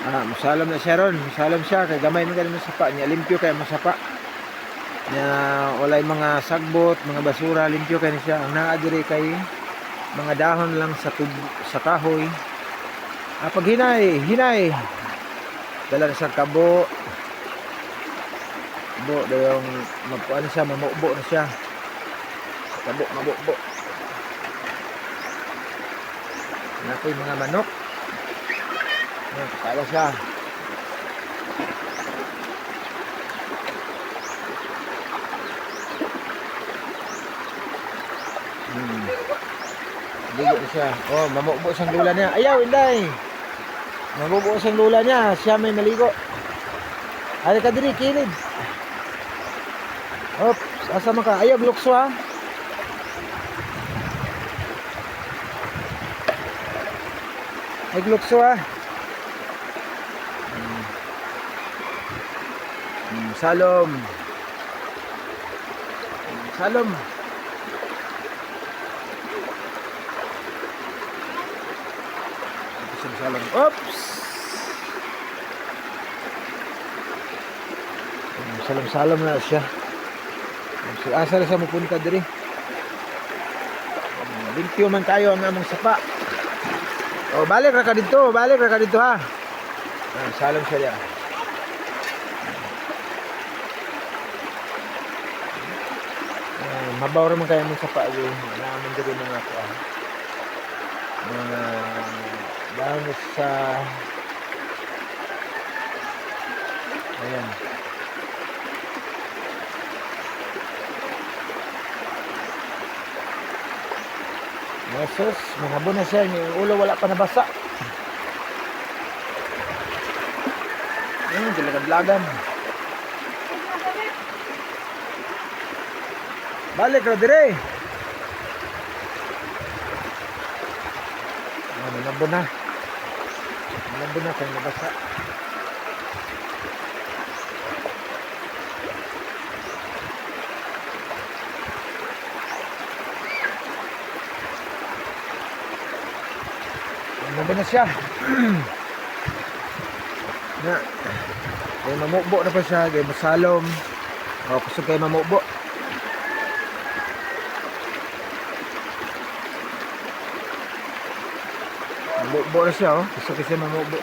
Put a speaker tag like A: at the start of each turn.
A: Musalam na siya ron. Musalam siya. Kay gamay man ganun sa sapa niya. Limpyo kay mo sapa. Na walay mga sagbot, mga basura. Limpyo kay siya. Ang naadiri kay mga dahon lang sa kahoy. Pag hinay. Dala na sa kabo. Yung ano siya, mamubo na siya. Kabo, mabubo. Nakoy mga manok. Kala siya. Ligo na siya. Mamubo siyang lula niya. Ayaw, inday. Mamubo siyang lula niya. Siya may maligo. Ay ka diri, kilid. Oops, asa man ka? Ayaw, glukso ha. Ay, glukso ha. Salom. Salom. Salom. Oops. Salom na siya. Asa na siya mapunta diri. Limpyo man kayo ang among sapa. Balik ra ka dito ha. Salom siya. Mabaw ra man kayo among sapa di. Naman diri mga kuan. Mga dahon sa ayan. Yesus, mahabo na siya. Yung ulo wala pa nabasa. Dilagad-lagan. Balik ra dire. Malabo na. Malabo na kaya nabasa. Malabo na siya. Kaya mamubo na pa siya. Kaya masalom. Kusog kaya mamubo. Mamubo na siya. Kusog kaya mamubo.